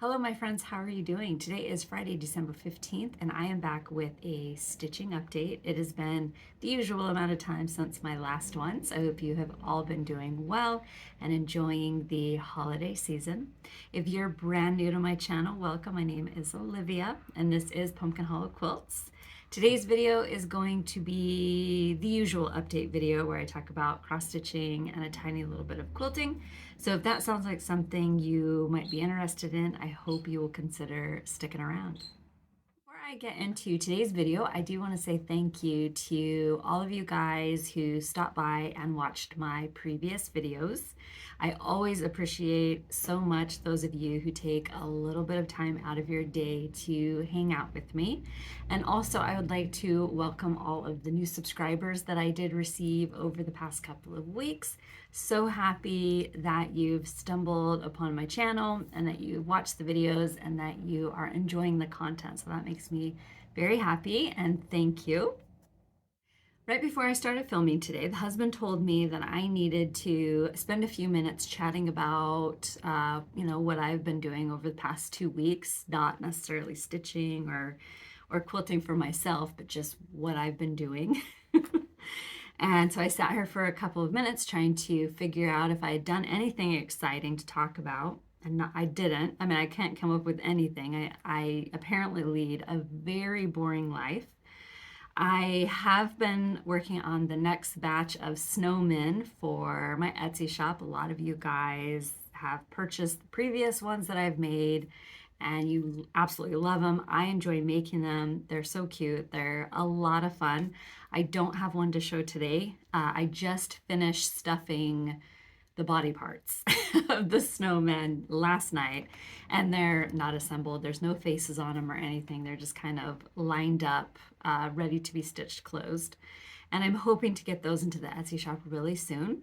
Hello, my friends. How are you doing? Today is Friday, December 15th, and I am back with a stitching update. It has been the usual amount of time since my last one, so I hope you have all been doing well and enjoying the holiday season. If you're brand new to my channel, welcome. My name is Olivia, and this is Pumpkin Hollow Quilts. Today's video is going to be the usual update video where I talk about cross-stitching and a tiny little bit of quilting. So if that sounds like something you might be interested in, I hope you will consider sticking around. Before I get into today's video, I do want to say thank you to all of you guys who stopped by and watched my previous videos. I always appreciate so much those of you who take a little bit of time out of your day to hang out with me. And also I would like to welcome all of the new subscribers that I did receive over the past couple of weeks. So happy that you've stumbled upon my channel and that you watched the videos and that you are enjoying the content. So that makes me very happy, and thank you. Right before I started filming today, the husband told me that I needed to spend a few minutes chatting about, what I've been doing over the past 2 weeks, not necessarily stitching or quilting for myself, but just what I've been doing. And so I sat here for a couple of minutes trying to figure out if I had done anything exciting to talk about. And I didn't. I mean, I can't come up with anything. I apparently lead a very boring life. I have been working on the next batch of snowmen for my Etsy shop. A lot of you guys have purchased the previous ones that I've made and you absolutely love them. I enjoy making them. They're so cute. They're a lot of fun. I don't have one to show today. I just finished stuffing the body parts of the snowmen last night, and they're not assembled. There's no faces on them or anything. They're just kind of lined up, ready to be stitched closed. And I'm hoping to get those into the Etsy shop really soon.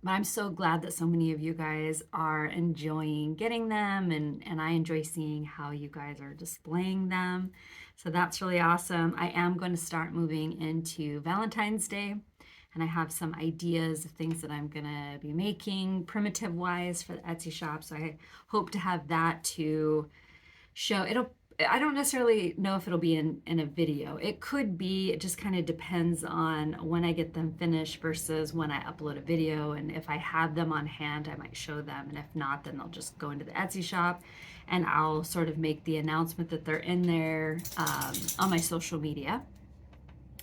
But I'm so glad that so many of you guys are enjoying getting them, and I enjoy seeing how you guys are displaying them. So that's really awesome. I am going to start moving into Valentine's Day, and I have some ideas of things that I'm gonna be making primitive wise for the Etsy shop. So I hope to have that to show. I don't necessarily know if it'll be in a video. It could be. It just kind of depends on when I get them finished versus when I upload a video. And if I have them on hand, I might show them. And if not, then they'll just go into the Etsy shop and I'll sort of make the announcement that they're in there on my social media.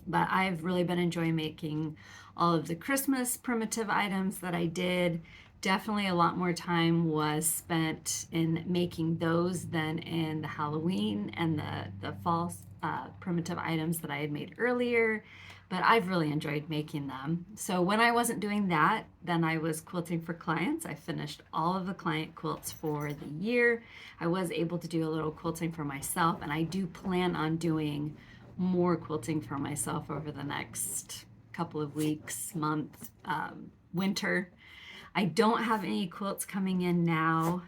But I've really been enjoying making all of the Christmas primitive items that I did. Definitely a lot more time was spent in making those than in the Halloween and the fall primitive items that I had made earlier, but I've really enjoyed making them. So when I wasn't doing that, then I was quilting for clients. I finished all of the client quilts for the year. I was able to do a little quilting for myself, and I do plan on doing more quilting for myself over the next couple of weeks, month, winter. I don't have any quilts coming in now.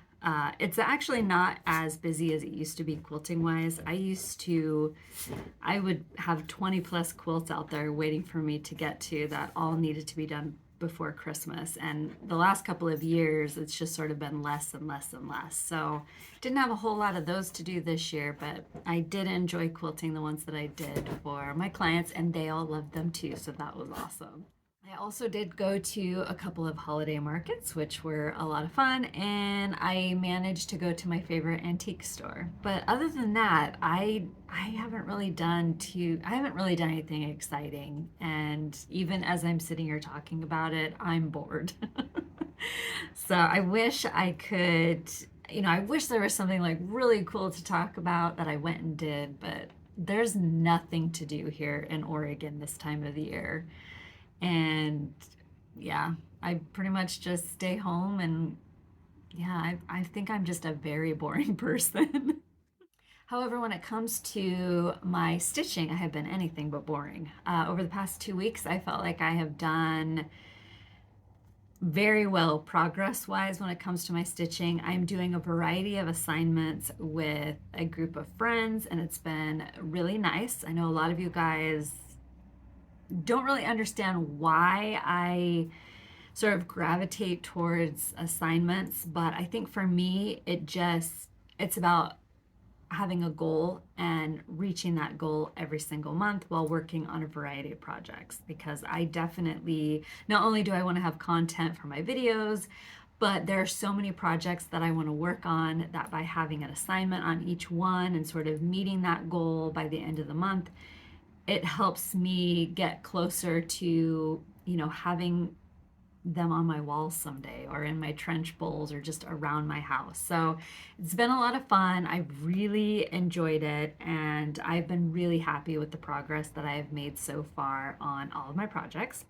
It's actually not as busy as it used to be quilting wise. I would have 20 plus quilts out there waiting for me to get to that all needed to be done before Christmas, and the last couple of years it's just sort of been less and less and less. So didn't have a whole lot of those to do this year, but I did enjoy quilting the ones that I did for my clients, and they all loved them too, so that was awesome. I also did go to a couple of holiday markets, which were a lot of fun, and I managed to go to my favorite antique store. But other than that, I haven't really done anything exciting. And even as I'm sitting here talking about it, I'm bored. So I wish I could, I wish there was something like really cool to talk about that I went and did, but there's nothing to do here in Oregon this time of the year. And yeah, I pretty much just stay home, and yeah, I think I'm just a very boring person. However, when it comes to my stitching, I have been anything but boring. Over the past 2 weeks, I felt like I have done very well progress-wise when it comes to my stitching. I'm doing a variety of assignments with a group of friends, and it's been really nice. I know a lot of you guys don't really understand why I sort of gravitate towards assignments, but I think for me, it just It's about having a goal and reaching that goal every single month while working on a variety of projects, because I definitely, not only do I want to have content for my videos, but there are so many projects that I want to work on that by having an assignment on each one and sort of meeting that goal by the end of the month, it helps me get closer to, having them on my walls someday or in my trench bowls or just around my house. So it's been a lot of fun. I've really enjoyed it, and I've been really happy with the progress that I've made so far on all of my projects.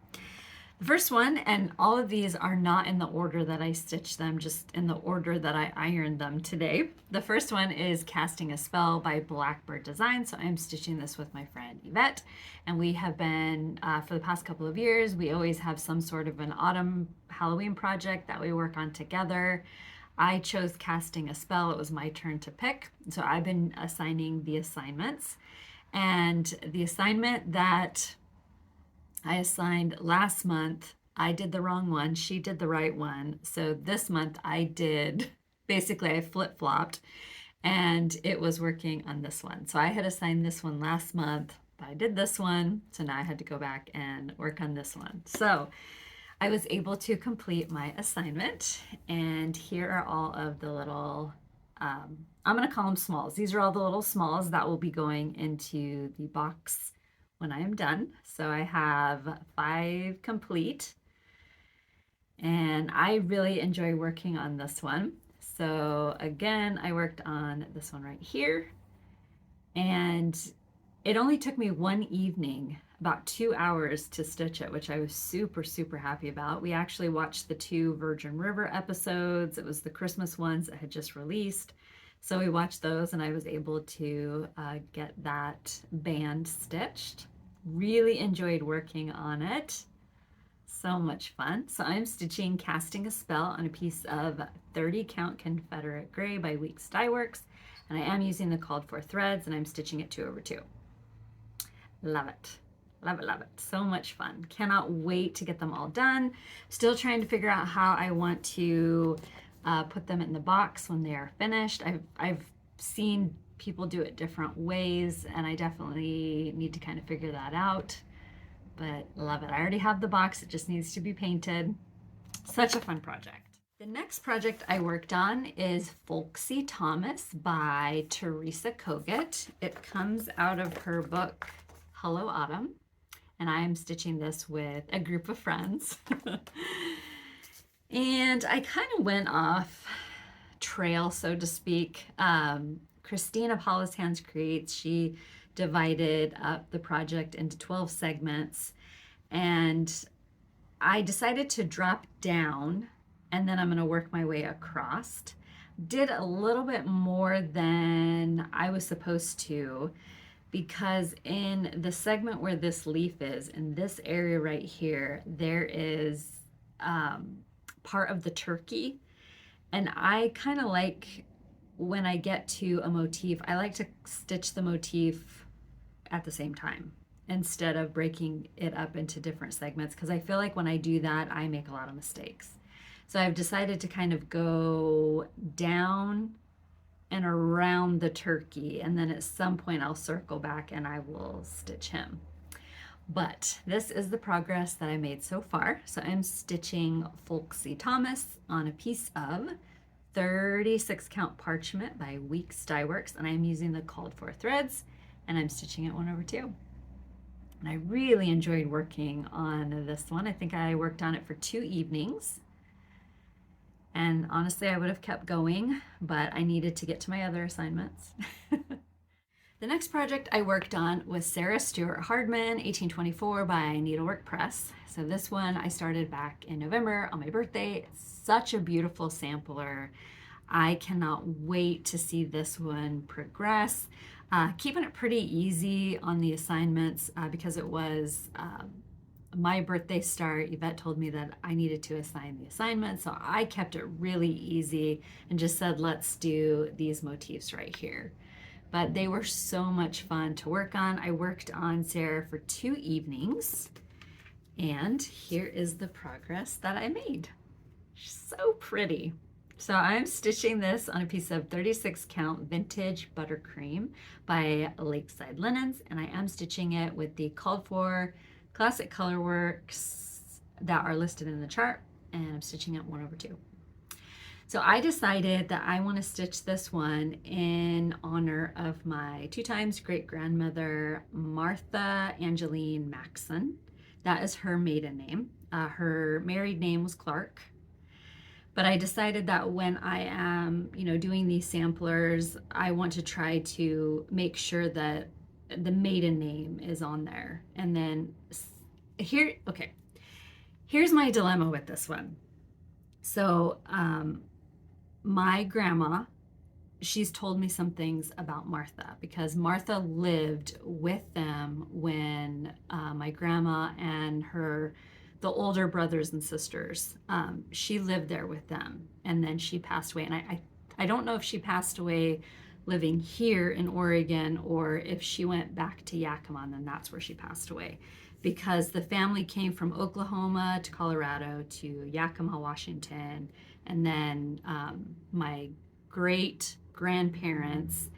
The first one, and all of these are not in the order that I stitched them, just in the order that I ironed them today. The first one is Casting a Spell by Blackbird Designs. So I'm stitching this with my friend Yvette, and we have been, for the past couple of years, we always have some sort of an autumn Halloween project that we work on together. I chose Casting a Spell. It was my turn to pick. So I've been assigning the assignments, and the assignment that I assigned last month, I did the wrong one. She did the right one. So this month I flip-flopped, and it was working on this one. So I had assigned this one last month, but I did this one. So now I had to go back and work on this one. So I was able to complete my assignment, and here are all of the little, I'm going to call them smalls. These are all the little smalls that will be going into the box when I am done. So I have 5 complete, and I really enjoy working on this one. So again, I worked on this one right here, and it only took me one evening, about 2 hours to stitch it, which I was super, super happy about. We actually watched the 2 Virgin River episodes. It was the Christmas ones that had just released. So we watched those, and I was able to get that band stitched. Really enjoyed working on it. So much fun. So I'm stitching Casting a Spell on a piece of 30 count Confederate Grey by Weeks Dye Works, and I am using the called for threads, and I'm stitching it 2/2. Love it. Love it, love it. So much fun. Cannot wait to get them all done. Still trying to figure out how I want to put them in the box when they are finished. I've seen people do it different ways, and I definitely need to kind of figure that out. But love it. I already have the box. It just needs to be painted. Such a fun project. The next project I worked on is Folksy Thomas by Teresa Kogut. It comes out of her book, Hello Autumn, and I am stitching this with a group of friends. And I kind of went off trail, so to speak. Christine of Hollis Hands Creates, she divided up the project into 12 segments, and I decided to drop down, and then I'm going to work my way across. Did a little bit more than I was supposed to, because in the segment where this leaf is, in this area right here, there is part of the turkey, and I kind of like, when I get to a motif, I like to stitch the motif at the same time instead of breaking it up into different segments, because I feel like when I do that, I make a lot of mistakes. So I've decided to kind of go down and around the turkey, and then at some point I'll circle back and I will stitch him. But this is the progress that I made so far. So I'm stitching Folksy Thomas on a piece of 36 count Parchment by Weeks Dye Works, and I'm using the called for threads, and I'm stitching it 1/2. And I really enjoyed working on this one. I think I worked on it for 2 evenings. And honestly, I would have kept going, but I needed to get to my other assignments. The next project I worked on was Stewart Hardman, 1824 by Needlework Press. So this one I started back in November on my birthday. It's such a beautiful sampler. I cannot wait to see this one progress. Keeping it pretty easy on the assignments because it was my birthday start. Yvette told me that I needed to assign the assignment, so I kept it really easy and just said, let's do these motifs right here. But they were so much fun to work on. I worked on Sarah for 2 evenings, and here is the progress that I made. So pretty. So I'm stitching this on a piece of 36 count Vintage Buttercream by Lakeside Linens, and I am stitching it with the called for classic color works that are listed in the chart, and I'm stitching it 1/2. So I decided that I want to stitch this one in honor of my 2 times great grandmother, Martha Angeline Maxon. That is her maiden name. Her married name was Clark. But I decided that when I am, doing these samplers, I want to try to make sure that the maiden name is on there. And then here's my dilemma with this one. So my grandma, she's told me some things about Martha, because Martha lived with them when my grandma and the older brothers and sisters, she lived there with them, and then she passed away. And I don't know if she passed away living here in Oregon or if she went back to Yakima and then that's where she passed away, because the family came from Oklahoma to Colorado to Yakima, Washington, and then my great grandparents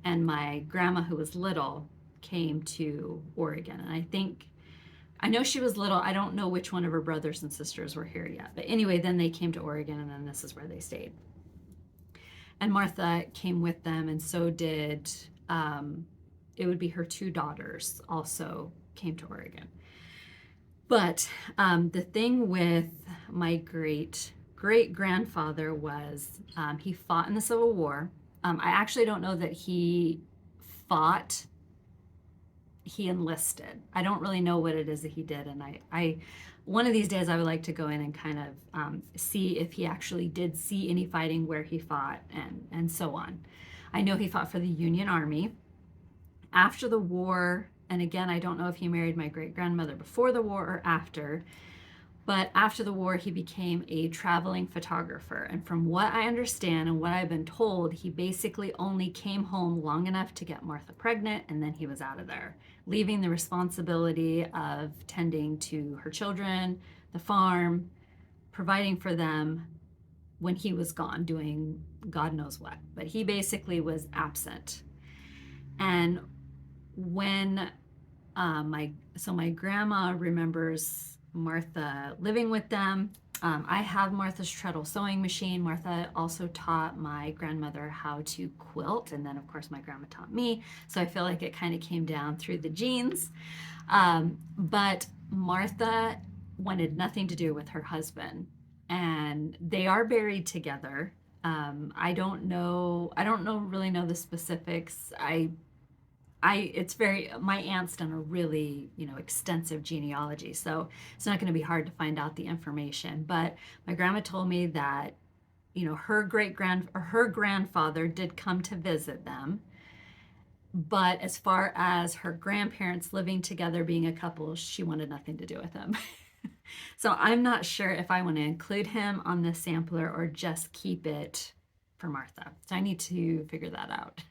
and my grandma, who was little, came to Oregon. And I know she was little. I don't know which one of her brothers and sisters were here yet. But anyway, then they came to Oregon, and then this is where they stayed. And Martha came with them, and so did, it would be her 2 daughters also came to Oregon. But the thing with my great-great-grandfather was he fought in the Civil War. I actually don't know that he fought. He enlisted. I don't really know what it is that he did, and I one of these days I would like to go in and kind of see if he actually did see any fighting where he fought, and so on. I know he fought for the Union Army after the war, and again, I don't know if he married my great-grandmother before the war or after, but after the war he became a traveling photographer. And from what I understand and what I've been told, he basically only came home long enough to get Martha pregnant, and then he was out of there, leaving the responsibility of tending to her children, the farm, providing for them when he was gone, doing God knows what. But he basically was absent. And when my grandma remembers Martha living with them. I have Martha's treadle sewing machine. Martha also taught my grandmother how to quilt, and then of course my grandma taught me, so I feel like it kind of came down through the genes. But Martha wanted nothing to do with her husband, and they are buried together. I don't really know the specifics. My aunt's done a really, extensive genealogy, so it's not going to be hard to find out the information. But my grandma told me that, her grandfather did come to visit them. But as far as her grandparents living together, being a couple, she wanted nothing to do with them. So I'm not sure if I want to include him on this sampler or just keep it for Martha. So I need to figure that out.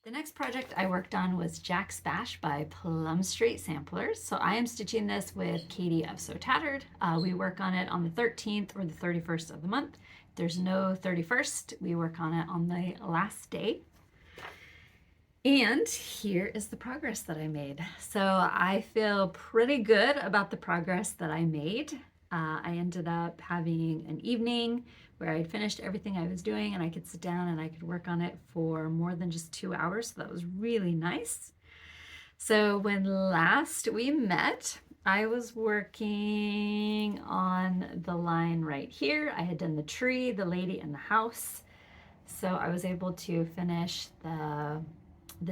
The next project I worked on was Jack's Bash by Plum Street Samplers. So I am stitching this with Katie of So Tattered. We work on it on the 13th or the 31st of the month. If there's no 31st, we work on it on the last day. And here is the progress that I made. So I feel pretty good about the progress that I made. I ended up having an evening where I had finished everything I was doing, and I could sit down and I could work on it for more than just 2 hours. So that was really nice. So when last we met, I was working on the line right here. I had done the tree, the lady, and the house. So I was able to finish the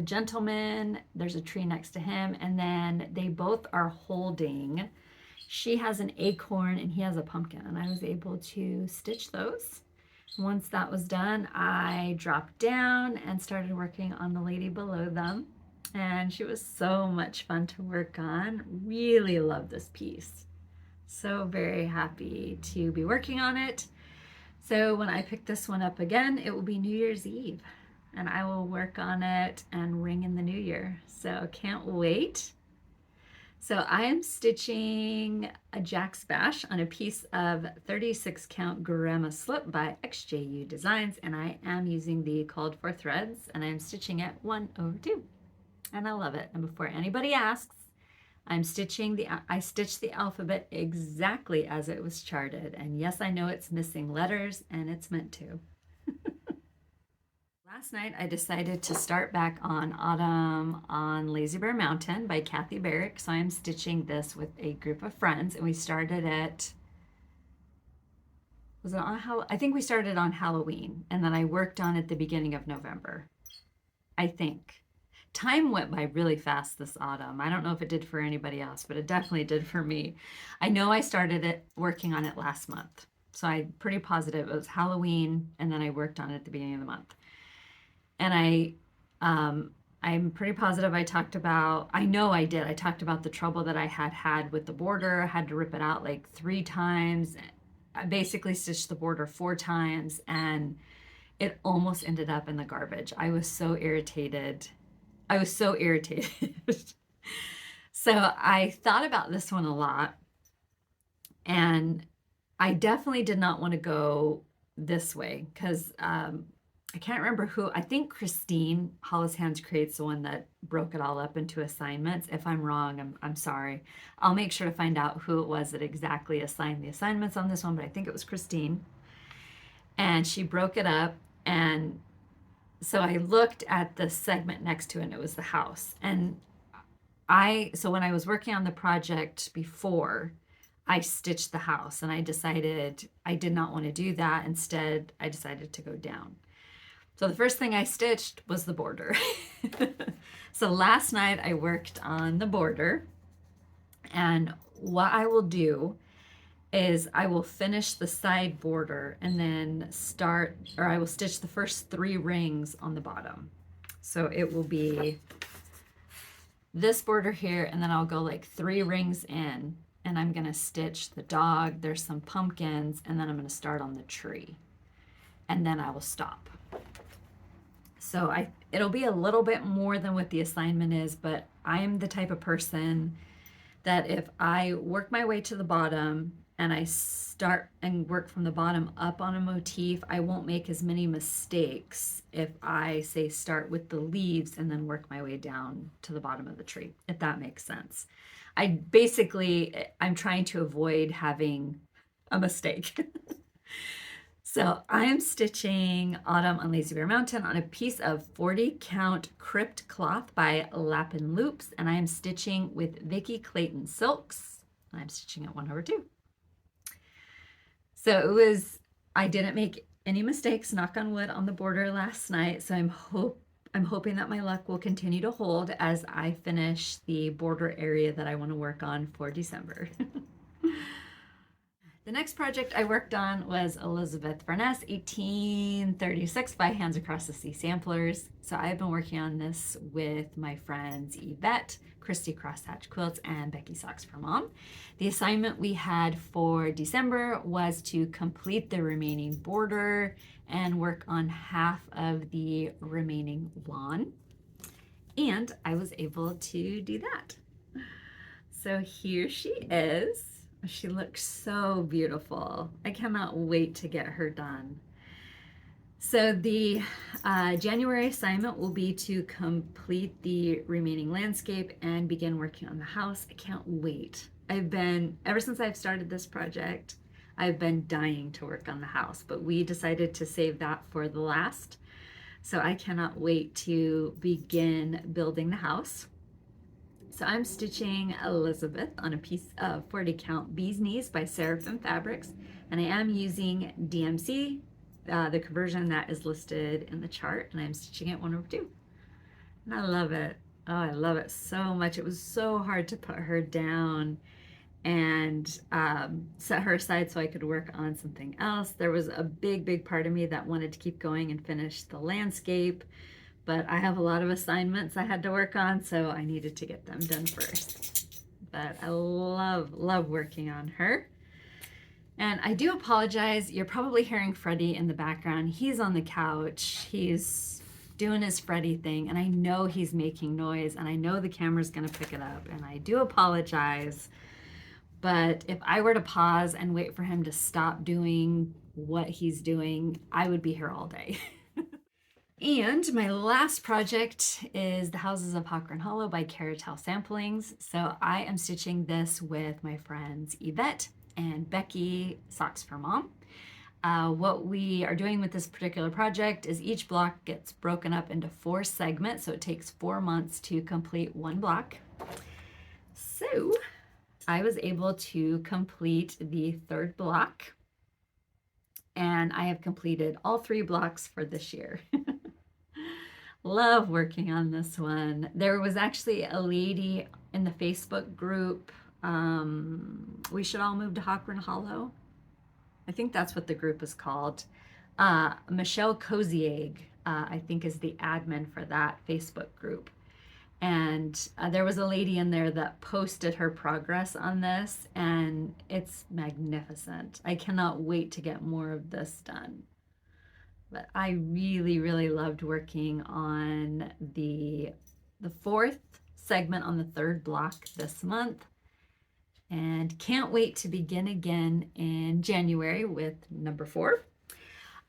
gentleman. There's a tree next to him, and then they both are holding. She has an acorn and he has a pumpkin, and I was able to stitch those. Once that was done, I dropped down and started working on the lady below them, and she was so much fun to work on. Really love this piece. So very happy to be working on it. So when I pick this one up again, it will be New Year's Eve, and I will work on it and ring in the new year. So can't wait. So I am stitching a Jack Bash on a piece of 36 count Grandma Slip by XJUDesigns, and I am using the called for threads, and I'm stitching at 1/2, and I love it. And before anybody asks, I stitched the alphabet exactly as it was charted, and yes, I know it's missing letters, and it's meant to. Last night I decided to start back on Autumn on Lazy Bear Mountain by Kathy Barrick. So I'm stitching this with a group of friends, and we started was it on I think we started on Halloween, and then I worked on it the beginning of November. I think. Time went by really fast this autumn. I don't know if it did for anybody else, but it definitely did for me. I know I started working on it last month. So I'm pretty positive it was Halloween, and then I worked on it at the beginning of the month. And I'm pretty positive I talked about, I know I did, I talked about the trouble that I had with the border. I had to rip it out like 3 times. I basically stitched the border 4 times, and it almost ended up in the garbage. I was so irritated. So I thought about this one a lot, and I definitely did not want to go this way because I can't remember who. I think Christine Hollis Hands Creates the one that broke it all up into assignments. If I'm wrong, I'm sorry. I'll make sure to find out who it was that exactly assigned the assignments on this one, but I think it was Christine. And she broke it up, and so I looked at the segment next to it, and it was the house. And so when I was working on the project before, I stitched the house, and I decided I did not want to do that. Instead, I decided to go down. So the first thing I stitched was the border. So last night I worked on the border, and what I will do is I will finish the side border and then I will stitch the first 3 rings on the bottom. So it will be this border here, and then I'll go like 3 rings in, and I'm gonna stitch the dog, there's some pumpkins, and then I'm gonna start on the tree, and then I will stop. So it'll be a little bit more than what the assignment is, but I'm the type of person that if I work my way to the bottom and I start and work from the bottom up on a motif, I won't make as many mistakes if I say start with the leaves and then work my way down to the bottom of the tree, if that makes sense. I'm trying to avoid having a mistake. So I'm stitching Autumn on Lazy Bear Mountain on a piece of 40 count Crypt cloth by Lappin Loops, and I am stitching with Vicki Clayton Silks. I'm stitching at 1/2. So I didn't make any mistakes, knock on wood, on the border last night. So I'm hoping that my luck will continue to hold as I finish the border area that I want to work on for December. The next project I worked on was Elizabeth Furniss 1836 by Hands Across the Sea Samplers. So I've been working on this with my friends Yvette, Christy Crosshatch Quilts, and Becky Socks for Mom. The assignment we had for December was to complete the remaining border and work on half of the remaining lawn. And I was able to do that. So here she is. She looks so beautiful. I cannot wait to get her done. So the January assignment will be to complete the remaining landscape and begin working on the house. I can't wait. Ever since I've started this project, I've been dying to work on the house, but we decided to save that for the last. So I cannot wait to begin building the house. So I'm stitching Elizabeth on a piece of 40 count Bee's Knees by Seraphim Fabrics, and I am using DMC, the conversion that is listed in the chart, and I'm stitching it 1/2. And I love it. Oh, I love it so much. It was so hard to put her down and set her aside so I could work on something else. There was a big part of me that wanted to keep going and finish the landscape, but I have a lot of assignments I had to work on, so I needed to get them done first. But I love working on her. And I do apologize. You're probably hearing Freddie in the background. He's on the couch. He's doing his Freddy thing, and I know he's making noise, and I know the camera's gonna pick it up, and I do apologize. But if I were to pause and wait for him to stop doing what he's doing, I would be here all day. And my last project is the Houses of Hawker and Hollow by Carriage House Samplings. So I am stitching this with my friends Yvette and Becky, Socks for Mom. What we are doing with this particular project is each block gets broken up into 4 segments, so it takes 4 months to complete one block. So I was able to complete the 3rd block, and I have completed all 3 blocks for this year. Love working on this one. There was actually a lady in the Facebook group, We Should All Move to Hawker and Hollow. I think that's what the group is called. Michelle Kozieg, I think, is the admin for that Facebook group. And there was a lady in there that posted her progress on this, and it's magnificent. I cannot wait to get more of this done. But I really, really loved working on the 4th segment on the 3rd block this month. And can't wait to begin again in January with number 4.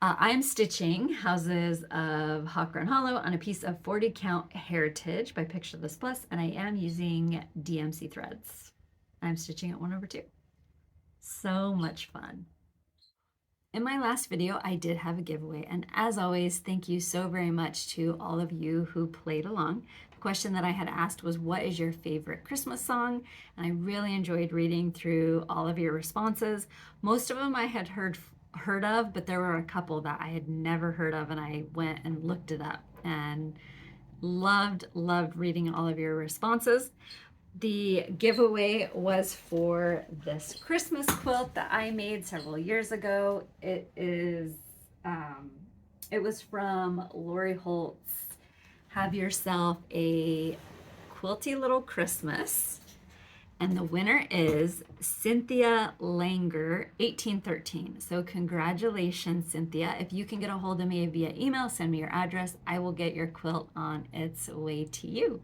I'm stitching Houses of Hawker and Hollow on a piece of 40 count Heritage by Picture This Plus, and I am using DMC threads. I'm stitching at 1/2. So much fun. In my last video, I did have a giveaway, and as always, thank you so very much to all of you who played along. The question that I had asked was, what is your favorite Christmas song? And I really enjoyed reading through all of your responses. Most of them I had heard of, but there were a couple that I had never heard of, and I went and looked it up and loved reading all of your responses. The giveaway was for this Christmas quilt that I made several years ago. It was from Lori Holt's Have Yourself a Quilty Little Christmas. And the winner is Cynthia Langer, 1813. So congratulations, Cynthia. If you can get a hold of me via email, send me your address. I will get your quilt on its way to you.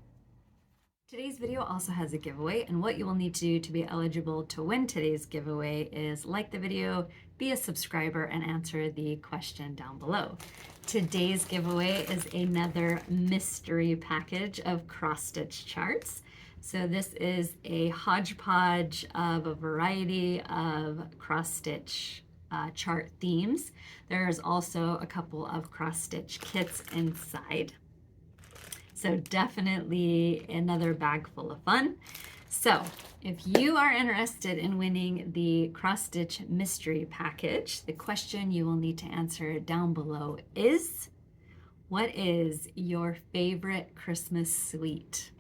Today's video also has a giveaway, and what you will need to do to be eligible to win today's giveaway is like the video, be a subscriber, and answer the question down below. Today's giveaway is another mystery package of cross-stitch charts. So this is a hodgepodge of a variety of cross-stitch chart themes. There's also a couple of cross-stitch kits inside. So definitely another bag full of fun. So if you are interested in winning the cross-stitch mystery package, the question you will need to answer down below is, what is your favorite Christmas sweet?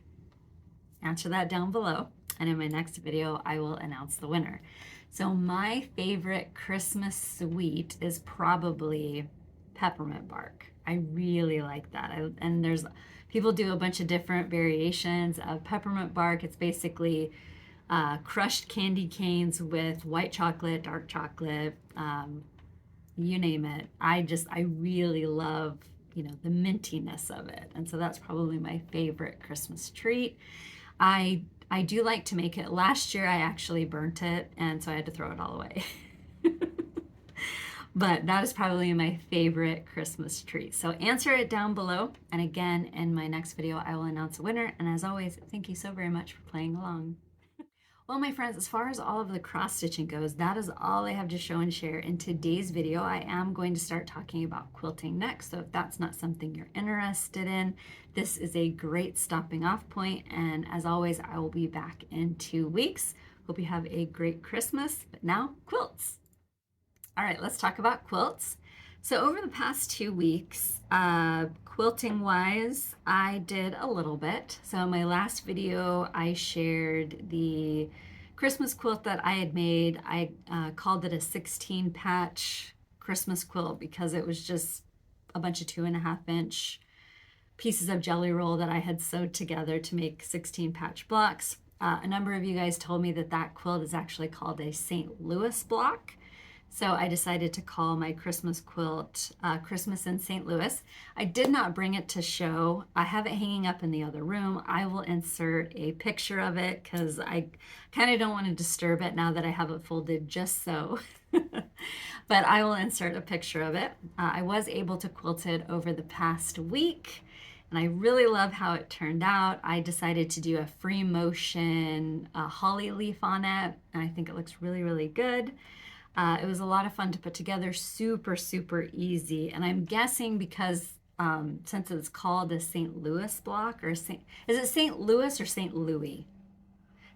Answer that down below, and in my next video, I will announce the winner. So my favorite Christmas sweet is probably peppermint bark. I really like that. And there's people do a bunch of different variations of peppermint bark. It's basically crushed candy canes with white chocolate, dark chocolate, you name it. I really love, the mintiness of it. And so that's probably my favorite Christmas treat. I do like to make it. Last year I actually burnt it, and so I had to throw it all away. But that is probably my favorite Christmas treat. So answer it down below. And again, in my next video, I will announce a winner. And as always, thank you so very much for playing along. Well, my friends, as far as all of the cross stitching goes, that is all I have to show and share in today's video. I am going to start talking about quilting next. So if that's not something you're interested in, this is a great stopping off point. And as always, I will be back in 2 weeks. Hope you have a great Christmas. But now, quilts. All right, let's talk about quilts. So over the past 2 weeks, quilting wise, I did a little bit. So in my last video, I shared the Christmas quilt that I had made. I called it a 16 patch Christmas quilt because it was just a bunch of 2.5 inch pieces of jelly roll that I had sewed together to make 16 patch blocks. A number of you guys told me that that quilt is actually called a St. Louis block, So I decided to call my Christmas quilt Christmas in St. Louis. I did not bring it to show. I have it hanging up in the other room. I will insert a picture of it because I kind of don't want to disturb it now that I have it folded just so. But I will insert a picture of it. I was able to quilt it over the past week, and I really love how it turned out. I decided to do a free motion holly leaf on it, and I think it looks really, really good. It was a lot of fun to put together, super, super easy. And I'm guessing because since it's called a St. Louis block, or is it St. Louis or St. Louis?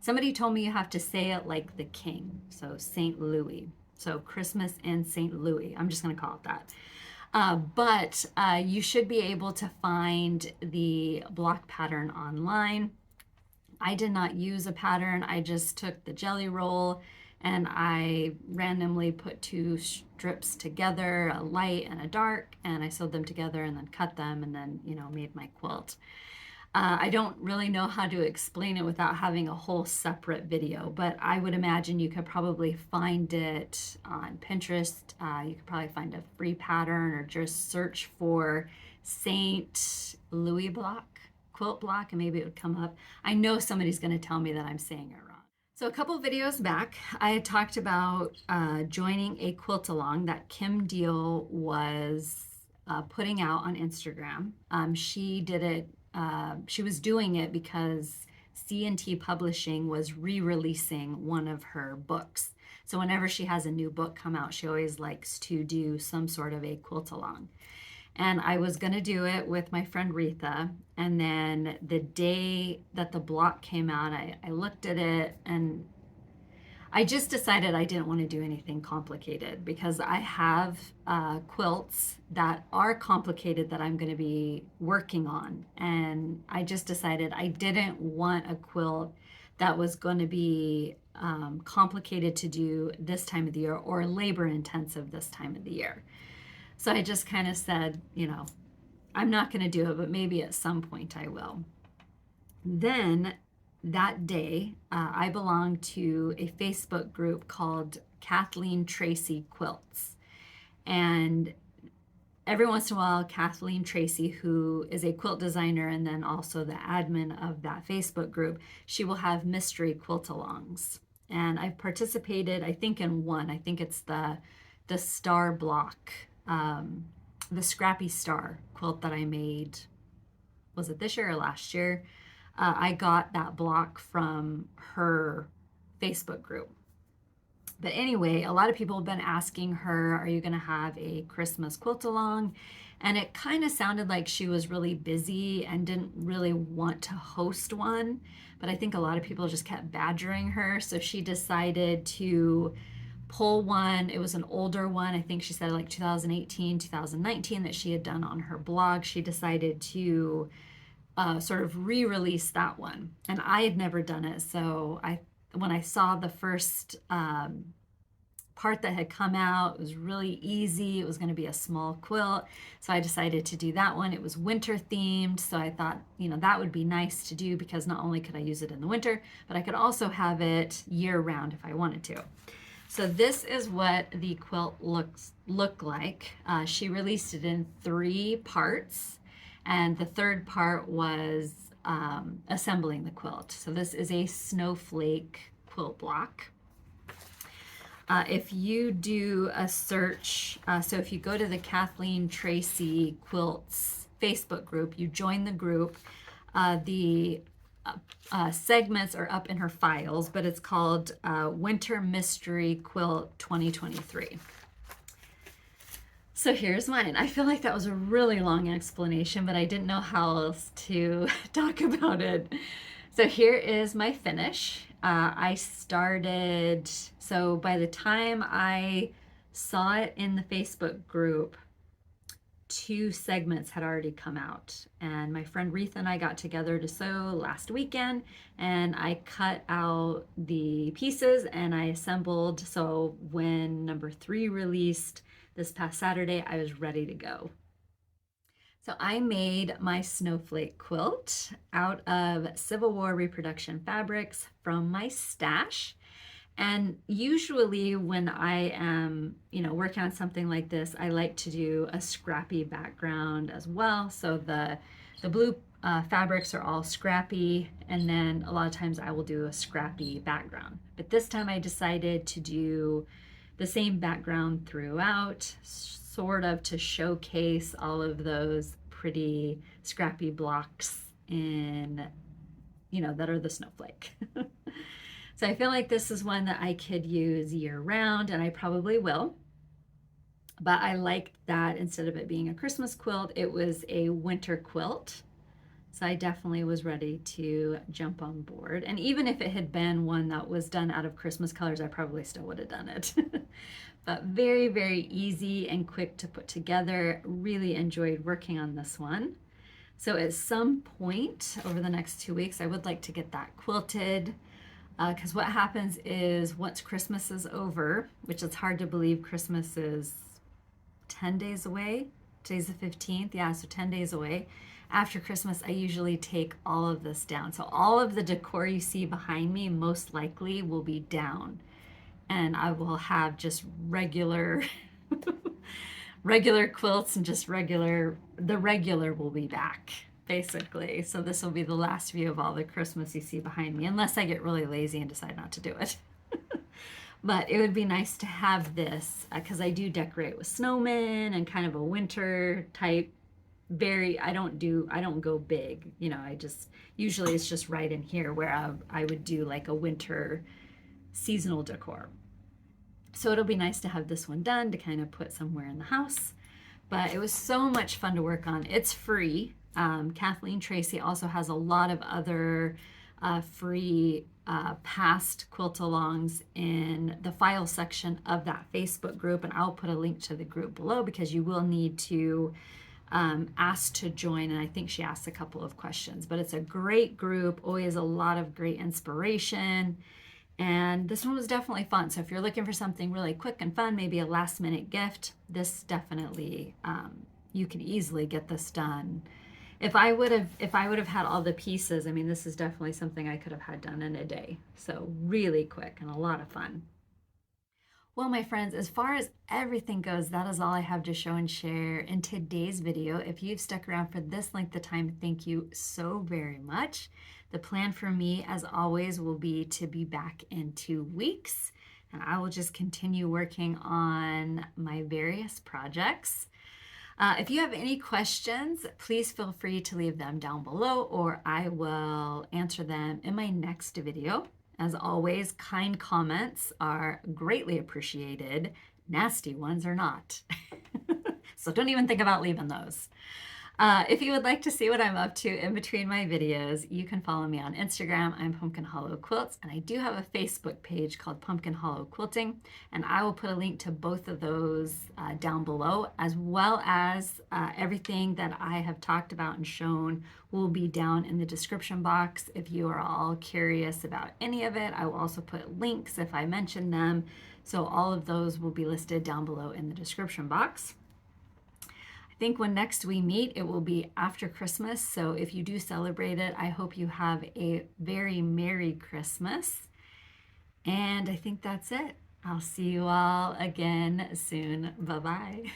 Somebody told me you have to say it like the king, so St. Louis. So Christmas in St. Louis. I'm just going to call it that. But you should be able to find the block pattern online. I did not use a pattern. I just took the jelly roll and I randomly put two strips together, a light and a dark, and I sewed them together and then cut them and then, made my quilt. I don't really know how to explain it without having a whole separate video, but I would imagine you could probably find it on Pinterest. You could probably find a free pattern or just search for St. Louis block, quilt block, and maybe it would come up. I know somebody's going to tell me that I'm saying it wrong. So a couple videos back, I had talked about joining a quilt along that Kim Deal was putting out on Instagram. She did it. She was doing it because C&T Publishing was re-releasing one of her books. So whenever she has a new book come out, she always likes to do some sort of a quilt along. And I was going to do it with my friend Retha. And then the day that the block came out, I looked at it and I just decided I didn't want to do anything complicated because I have quilts that are complicated that I'm going to be working on. And I just decided I didn't want a quilt that was going to be complicated to do this time of the year or labor intensive this time of the year. So I just kind of said, I'm not going to do it, but maybe at some point I will. Then that day, I belonged to a Facebook group called Kathleen Tracy Quilts. And every once in a while, Kathleen Tracy, who is a quilt designer and then also the admin of that Facebook group, she will have mystery quilt alongs. And I've participated, I think, in one. I think it's the star block, the Scrappy Star quilt that I made. Was it this year or last year? I got that block from her Facebook group. But anyway, a lot of people have been asking her, are you going to have a Christmas quilt along? And it kind of sounded like she was really busy and didn't really want to host one. But I think a lot of people just kept badgering her. So she decided to pull one. It was an older one. I think she said like 2018, 2019 that she had done on her blog. She decided to sort of re-release that one. And I had never done it. So when I saw the first part that had come out, it was really easy. It was going to be a small quilt. So I decided to do that one. It was winter themed. So I thought, that would be nice to do because not only could I use it in the winter, but I could also have it year round if I wanted to. So this is what the quilt looked like. She released it in 3 parts. And the third part was assembling the quilt. So this is a snowflake quilt block. If you do a search, so if you go to the Kathleen Tracy Quilts Facebook group, you join the group, the segments are up in her files, but it's called Winter Mystery Quilt 2023. So here's mine. I feel like that was a really long explanation, but I didn't know how else to talk about it. So here is my finish. I started, so by the time I saw it in the Facebook group, 2 segments had already come out. And my friend Retha and I got together to sew last weekend, and I cut out the pieces and I assembled. So when number 3 released this past Saturday, I was ready to go. So I made my snowflake quilt out of Civil War reproduction fabrics from my stash. And usually when I am, working on something like this, I like to do a scrappy background as well. So the blue fabrics are all scrappy, and then a lot of times I will do a scrappy background. But this time I decided to do the same background throughout, sort of to showcase all of those pretty scrappy blocks in, that are the snowflake. So I feel like this is one that I could use year round, and I probably will. But I liked that instead of it being a Christmas quilt, it was a winter quilt. So I definitely was ready to jump on board. And even if it had been one that was done out of Christmas colors, I probably still would have done it. But very, very easy and quick to put together. Really enjoyed working on this one. So at some point over the next 2 weeks, I would like to get that quilted. Because what happens is once Christmas is over, which is hard to believe, Christmas is 10 days away. Today's the 15th. Yeah, so 10 days away. After Christmas, I usually take all of this down. So all of the decor you see behind me most likely will be down. And I will have just regular regular quilts and just the regular will be back, basically. So this will be the last view of all the Christmas you see behind me, unless I get really lazy and decide not to do it. But it would be nice to have this because I do decorate with snowmen and kind of a winter type. I don't go big, usually it's just right in here where I would do like a winter seasonal decor. So it'll be nice to have this one done to kind of put somewhere in the house. But it was so much fun to work on. It's free. Kathleen Tracy also has a lot of other free past quilt-alongs in the file section of that Facebook group, and I'll put a link to the group below because you will need to ask to join, and I think she asked a couple of questions. But it's a great group, always a lot of great inspiration, and this one was definitely fun. So if you're looking for something really quick and fun, maybe a last minute gift, this definitely, you could easily get this done. If I would have had all the pieces, I mean, this is definitely something I could have had done in a day. So really quick and a lot of fun. Well, my friends, as far as everything goes, that is all I have to show and share in today's video. If you've stuck around for this length of time, thank you so very much. The plan for me, as always, will be to be back in 2 weeks, and I will just continue working on my various projects. If you have any questions, please feel free to leave them down below, or I will answer them in my next video. As always, kind comments are greatly appreciated. Nasty ones are not. So don't even think about leaving those. If you would like to see what I'm up to in between my videos, you can follow me on Instagram. I'm Pumpkin Hollow Quilts, and I do have a Facebook page called Pumpkin Hollow Quilting, and I will put a link to both of those down below, as well as everything that I have talked about and shown will be down in the description box. If you are all curious about any of it, I will also put links if I mention them. So all of those will be listed down below in the description box. I think when next we meet, it will be after Christmas. So if you do celebrate it, I hope you have a very Merry Christmas. And I think that's it. I'll see you all again soon. Bye-bye.